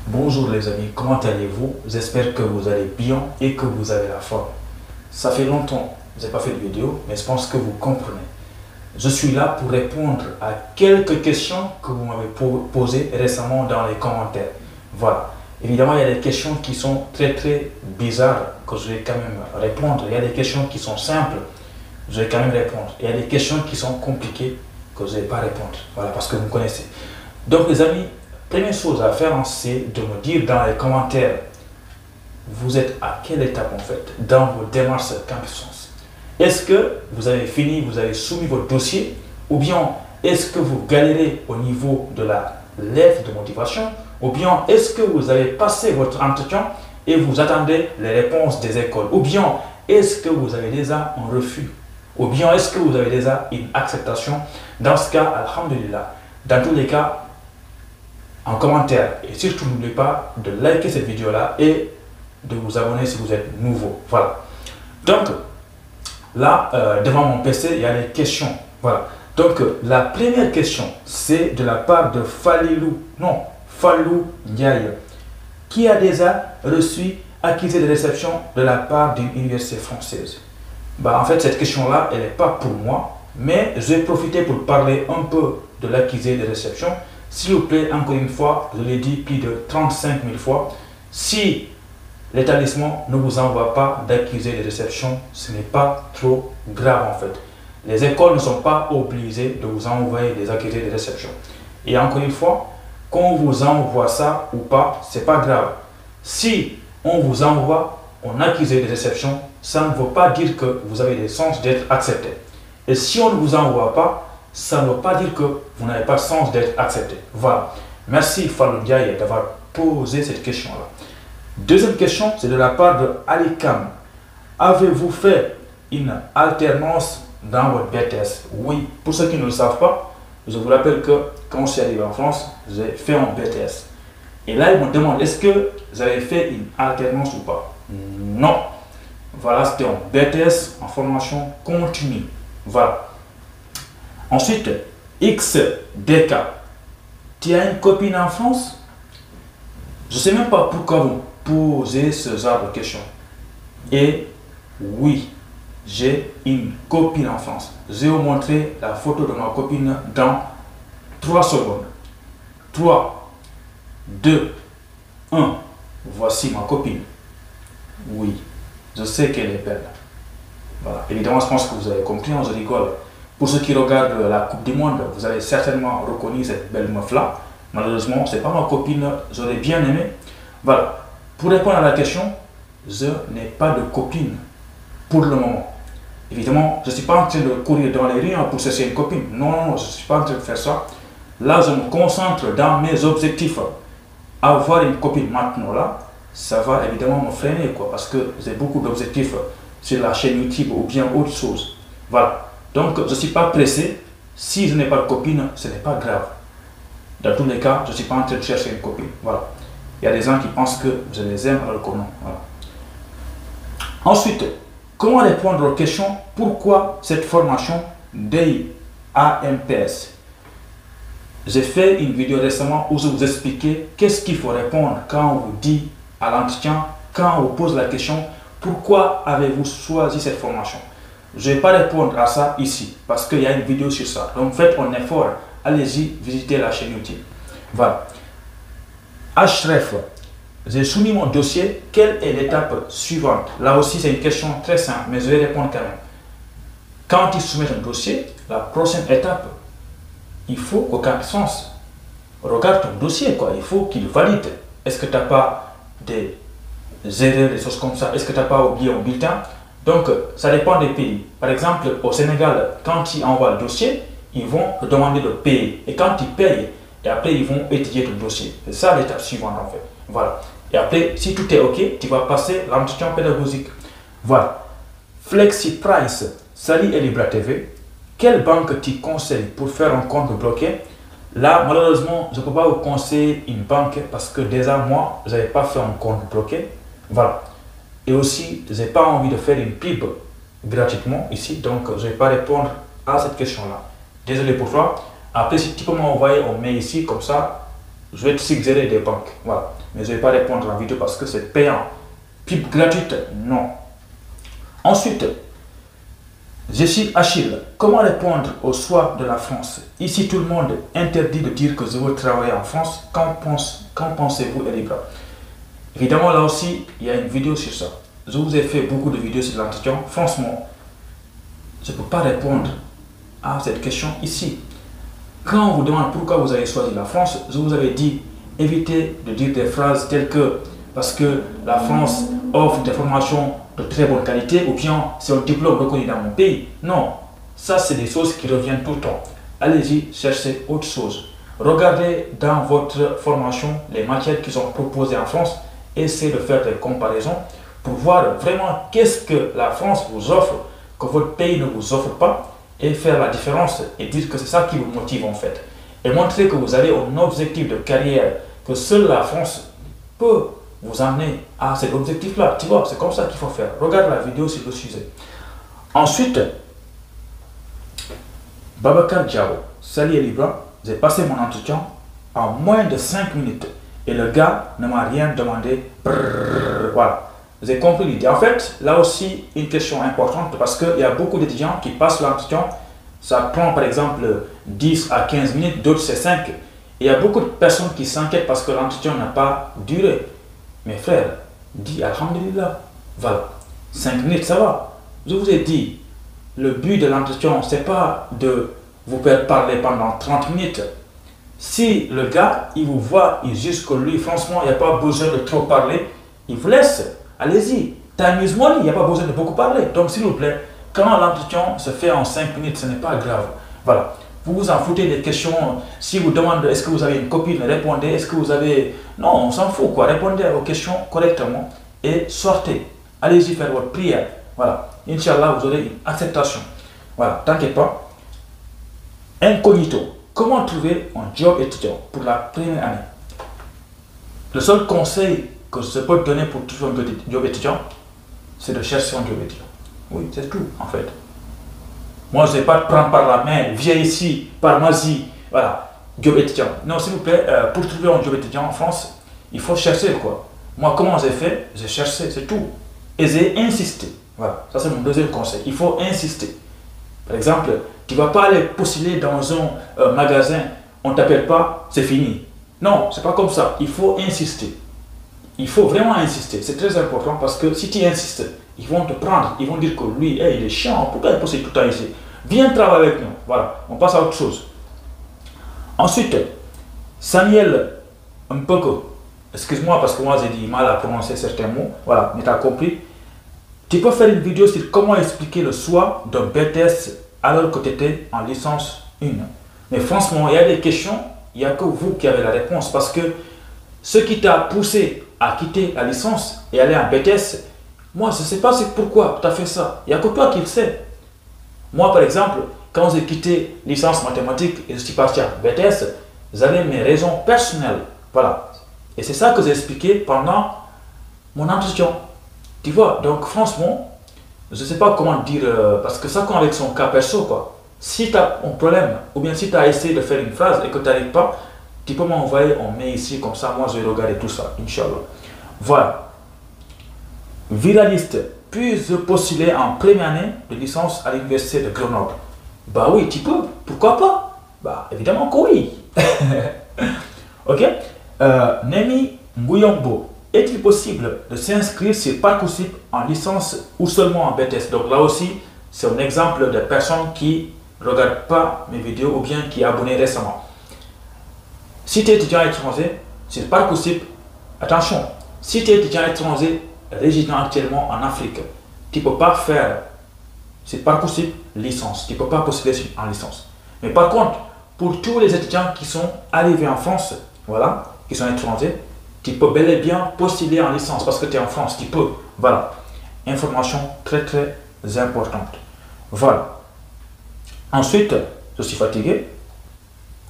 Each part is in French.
Bonjour les amis, comment allez-vous? J'espère que vous allez bien et que vous avez la forme. Ça fait longtemps que je n'ai pas fait de vidéo, mais je pense que vous comprenez. Je suis là pour répondre à quelques questions que vous m'avez posées récemment dans les commentaires. Voilà. Évidemment, il y a des questions qui sont très bizarres que je vais quand même répondre. Il y a des questions qui sont simples, je vais quand même répondre. Il y a des questions qui sont compliquées que je ne vais pas répondre. Voilà, parce que vous connaissez. Donc les amis, première chose à faire, c'est de me dire dans les commentaires, vous êtes à quelle étape en fait dans vos démarches Campussens. Est-ce que vous avez fini, vous avez soumis votre dossier, ou bien est-ce que vous galérez au niveau de la lettre de motivation, ou bien est-ce que vous avez passé votre entretien et vous attendez les réponses des écoles, ou bien est-ce que vous avez déjà un refus, ou bien est-ce que vous avez déjà une acceptation. Dans ce cas, alhamdulillah, dans tous les cas, en commentaire, et surtout n'oubliez pas de liker cette vidéo là et de vous abonner si vous êtes nouveau. Voilà, donc là devant mon PC il y a les questions. Voilà, donc la première question c'est de la part de Fallou Ndiaye, qui a déjà reçu accusé de réception de la part d'une université française. En fait cette question là elle n'est pas pour moi, mais je vais profiter pour parler un peu de l'accusé de réception. S'il vous plaît, encore une fois, je l'ai dit plus de 35 000 fois, si l'établissement ne vous envoie pas d'accusé de réception, ce n'est pas trop grave en fait. Les écoles ne sont pas obligées de vous envoyer des accusés de réception. Et encore une fois, qu'on vous envoie ça ou pas, c'est pas grave. Si on vous envoie un accusé de réception, ça ne veut pas dire que vous avez des chances d'être accepté. Et si on ne vous envoie pas, ça ne veut pas dire que vous n'avez pas de chance d'être accepté. Voilà. Merci Fallou Ndiaye d'avoir posé cette question-là. Deuxième question, c'est de la part de Ali Kam. Avez-vous fait une alternance dans votre BTS? Oui. Pour ceux qui ne le savent pas, je vous rappelle que quand je suis arrivé en France, j'ai fait un BTS. Et là, ils me demandent, est-ce que vous avez fait une alternance ou pas? Non. Voilà, c'était un BTS en formation continue. Voilà. Ensuite, XDK, tu as une copine en France? Je ne sais même pas pourquoi vous posez ce genre de questions. Et oui, j'ai une copine en France. Je vais vous montrer la photo de ma copine dans 3 secondes. 3, 2, 1. Voici ma copine. Oui, je sais qu'elle est belle. Voilà. Évidemment, je pense que vous avez compris, je rigole. Pour ceux qui regardent la Coupe du Monde, vous avez certainement reconnu cette belle meuf-là. Malheureusement, ce n'est pas ma copine, j'aurais bien aimé. Voilà. Pour répondre à la question, je n'ai pas de copine pour le moment. Évidemment, je ne suis pas en train de courir dans les rues pour chercher une copine. Non, je ne suis pas en train de faire ça. Là, je me concentre dans mes objectifs. Avoir une copine maintenant, là, ça va évidemment me freiner, quoi, parce que j'ai beaucoup d'objectifs sur la chaîne YouTube ou bien autre chose. Voilà. Donc, je ne suis pas pressé. Si je n'ai pas de copine, ce n'est pas grave. Dans tous les cas, je ne suis pas en train de chercher une copine. Voilà. Il y a des gens qui pensent que je les aime alors que non. Voilà. Ensuite, comment répondre aux questions? Pourquoi cette formation d'AMPS? J'ai fait une vidéo récemment où je vous expliquais qu'est-ce qu'il faut répondre quand on vous dit à l'entretien, quand on vous pose la question, pourquoi avez-vous choisi cette formation? Je ne vais pas répondre à ça ici, parce qu'il y a une vidéo sur ça. Donc faites un effort, allez-y, visitez la chaîne YouTube. Voilà. Href, j'ai soumis mon dossier, quelle est l'étape suivante? Là aussi, c'est une question très simple, mais je vais répondre quand même. Quand tu soumets un dossier, la prochaine étape, il faut qu'au Campussens regarde ton dossier, quoi. Il faut qu'il valide. Est-ce que tu n'as pas des erreurs, des choses comme ça? Est-ce que tu n'as pas oublié un bulletin? Donc, ça dépend des pays. Par exemple, au Sénégal, quand ils envoient le dossier, ils vont te demander de payer. Et quand ils payent, et après, ils vont étudier ton dossier. C'est ça l'étape suivante, en fait. Voilà. Et après, si tout est OK, tu vas passer l'entretien pédagogique. Voilà. FlexiPrice, salut Elibra TV. Quelle banque tu conseilles pour faire un compte bloqué? Là, malheureusement, je ne peux pas vous conseiller une banque parce que déjà, moi, je n'avais pas fait un compte bloqué. Voilà. Et aussi, je n'ai pas envie de faire une pub gratuitement ici, donc je ne vais pas répondre à cette question-là. Désolé pour toi. Après, si tu peux m'envoyer un mail ici, comme ça, je vais te suggérer des banques. Voilà. Mais je ne vais pas répondre en vidéo parce que c'est payant. Pub gratuite, non. Ensuite, je suis Achille. Comment répondre au choix de la France? Ici, tout le monde interdit de dire que je veux travailler en France. Qu'en pensez-vous, Elibra? Évidemment, là aussi, il y a une vidéo sur ça. Je vous ai fait beaucoup de vidéos sur l'entretien. Franchement, je ne peux pas répondre à cette question ici. Quand on vous demande pourquoi vous avez choisi la France, je vous avais dit, évitez de dire des phrases telles que parce que la France offre des formations de très bonne qualité ou bien c'est un diplôme reconnu dans mon pays. Non, ça c'est des choses qui reviennent tout le temps. Allez-y, cherchez autre chose. Regardez dans votre formation les matières qui sont proposées en France. Essayez de faire des comparaisons pour voir vraiment qu'est-ce que la France vous offre que votre pays ne vous offre pas et faire la différence et dire que c'est ça qui vous motive en fait. Et montrer que vous avez un objectif de carrière, que seule la France peut vous emmener à cet objectif-là. Tu vois, c'est comme ça qu'il faut faire. Regarde la vidéo sur le sujet. Ensuite, Babacar Diao, salut Libra, j'ai passé mon entretien en moins de 5 minutes et le gars ne m'a rien demandé. Voilà. J'ai compris l'idée. En fait, là aussi, une question importante parce qu'il y a beaucoup d'étudiants qui passent l'entretien. Ça prend par exemple 10 à 15 minutes, d'autres c'est 5. Et il y a beaucoup de personnes qui s'inquiètent parce que l'entretien n'a pas duré. Mes frères, dis Alhamdulillah. Voilà. 5 minutes, ça va. Je vous ai dit, le but de l'entretien, ce n'est pas de vous faire parler pendant 30 minutes. Si le gars, il vous voit, il juge que lui, franchement, il n'y a pas besoin de trop parler, il vous laisse. Allez-y, time is money, il n'y a pas besoin de beaucoup parler. Donc, s'il vous plaît, quand l'entretien se fait en 5 minutes, ce n'est pas grave. Voilà. Vous vous en foutez des questions. Si vous demandez est-ce que vous avez une copine, répondez. Est-ce que vous avez... Non, on s'en fout quoi. Répondez aux questions correctement et sortez. Allez-y faire votre prière. Voilà. Inch'Allah, vous aurez une acceptation. Voilà, t'inquiète pas. Incognito. Comment trouver un job étudiant pour la première année? Le seul conseil que je peux te donner pour trouver un job étudiant, c'est de chercher un job étudiant. Oui, c'est tout en fait. Moi, je ne vais pas te prendre par la main, viens ici, par Mazie, voilà, job étudiant. Non, s'il vous plaît, pour trouver un job étudiant en France, il faut chercher quoi. Moi, comment j'ai fait? J'ai cherché, c'est tout. Et j'ai insisté. Voilà, ça c'est mon deuxième conseil. Il faut insister. Par exemple, tu ne vas pas aller postuler dans un magasin, on ne t'appelle pas, c'est fini. Non, c'est pas comme ça. Il faut insister. Il faut vraiment insister. C'est très important parce que si tu insistes, ils vont te prendre. Ils vont dire que lui, hey, il est chiant. Pourquoi il postule tout le temps ici? Viens travailler avec nous. Voilà, on passe à autre chose. Ensuite, Samuel Mpoko. Excuse-moi parce que moi j'ai du mal à prononcer certains mots. Voilà, mais tu as compris. Tu peux faire une vidéo sur comment expliquer le choix d'un BTS alors que tu étais en licence 1. Mais franchement, il y a des questions, il n'y a que vous qui avez la réponse. Parce que ce qui t'a poussé à quitter la licence et aller en BTS, moi je ne sais pas pourquoi tu as fait ça. Il n'y a que toi qui le sais. Moi par exemple, quand j'ai quitté licence mathématiques et je suis parti en BTS, j'avais mes raisons personnelles. Voilà. Et c'est ça que j'ai expliqué pendant mon entretien. Tu vois, donc franchement, je ne sais pas comment dire, parce que ça compte avec son cas perso quoi. Si tu as un problème, ou bien si tu as essayé de faire une phrase et que tu n'arrives pas, tu peux m'envoyer, on met ici, comme ça, moi je vais regarder tout ça, Inch'Allah. Voilà. Viraliste, puis-je postuler en première année de licence à l'université de Grenoble? Bah oui, tu peux, pourquoi pas? Bah évidemment que oui. Ok. Nemi Nguyombo, est-il possible de s'inscrire sur Parcoursup en licence ou seulement en BTS? Donc là aussi, c'est un exemple de personnes qui ne regardent pas mes vidéos ou bien qui sont abonnées récemment. Si tu es étudiant étranger, sur Parcoursup, attention, si tu es étudiant étranger résidant actuellement en Afrique, tu ne peux pas faire sur Parcoursup licence, tu ne peux pas postuler en licence. Mais par contre, pour tous les étudiants qui sont arrivés en France, voilà, qui sont étrangers, tu peux bel et bien postuler en licence parce que tu es en France, tu peux. Voilà, information très très importante. Voilà. Ensuite, je suis fatigué.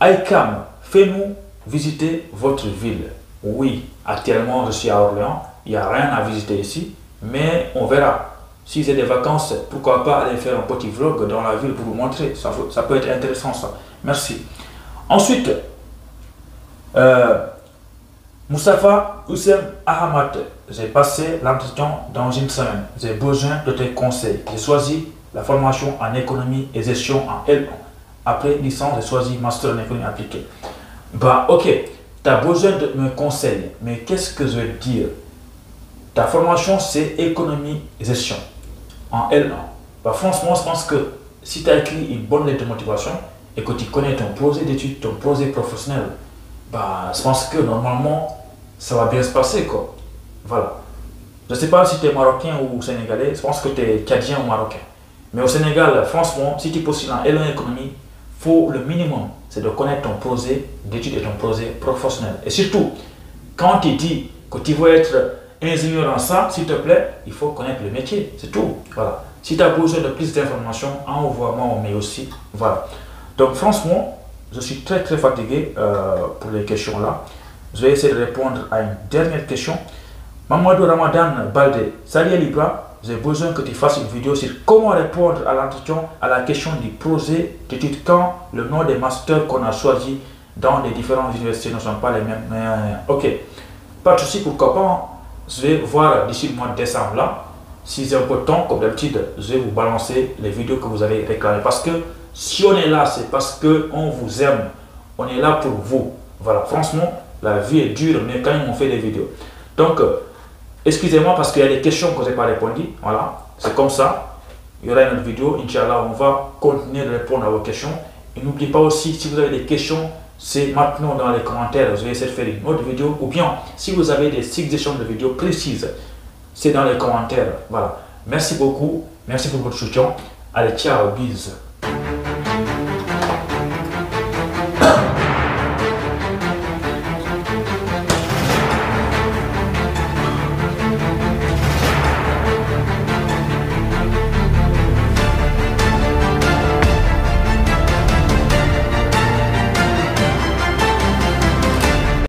ICAM, fais-nous visiter votre ville. Oui, actuellement je suis à Orléans, il n'y a rien à visiter ici, mais on verra. Si j'ai des vacances, pourquoi pas aller faire un petit vlog dans la ville pour vous montrer. Ça peut être intéressant ça. Merci. Ensuite, Moustapha Hussein Ahmad, j'ai passé l'entretien dans une semaine. J'ai besoin de tes conseils. J'ai choisi la formation en économie et gestion en L1. Après licence, j'ai choisi master en économie appliquée. Bah ok, tu as besoin de me conseiller. Mais qu'est-ce que je veux dire? Ta formation, c'est économie et gestion en L1. Bah franchement, je pense que si tu as écrit une bonne lettre de motivation et que tu connais ton projet d'études, ton projet professionnel, bah, je pense que normalement, ça va bien se passer, quoi. Voilà. Je ne sais pas si tu es marocain ou sénégalais, je pense que tu es tchadien ou marocain. Mais au Sénégal, franchement, si tu postules en L1 économie, faut le minimum, c'est de connaître ton projet d'études et ton projet professionnel. Et surtout, quand tu dis que tu veux être ingénieur en ça, s'il te plaît, il faut connaître le métier, c'est tout. Voilà. Si tu as besoin de plus d'informations, envoie-moi un mail aussi. Voilà. Donc franchement, je suis très fatigué pour les questions là. Je vais essayer de répondre à une dernière question. Mamadou Ramadan Balde, salut Libra, j'ai besoin que tu fasses une vidéo sur comment répondre à l'entretien à la question du projet d'études quand le nom des masters qu'on a choisi dans les différentes universités ne sont pas les mêmes. Mais, ok, pas de souci, pourquoi pas. Je vais voir d'ici le mois de décembre là. Si j'ai un peu de temps, comme d'habitude, je vais vous balancer les vidéos que vous avez réclamées. Parce que si on est là, c'est parce qu'on vous aime. On est là pour vous. Voilà, franchement, la vie est dure, mais quand même on fait des vidéos. Donc, excusez-moi parce qu'il y a des questions que je n'ai pas répondu. Voilà, c'est comme ça. Il y aura une autre vidéo. Inch'Allah, on va continuer de répondre à vos questions. Et n'oubliez pas aussi, si vous avez des questions, c'est maintenant dans les commentaires. Je vais essayer de faire une autre vidéo. Ou bien, si vous avez des suggestions de vidéos précises, c'est dans les commentaires. Voilà. Merci beaucoup. Merci pour votre soutien. Allez, ciao, bisous.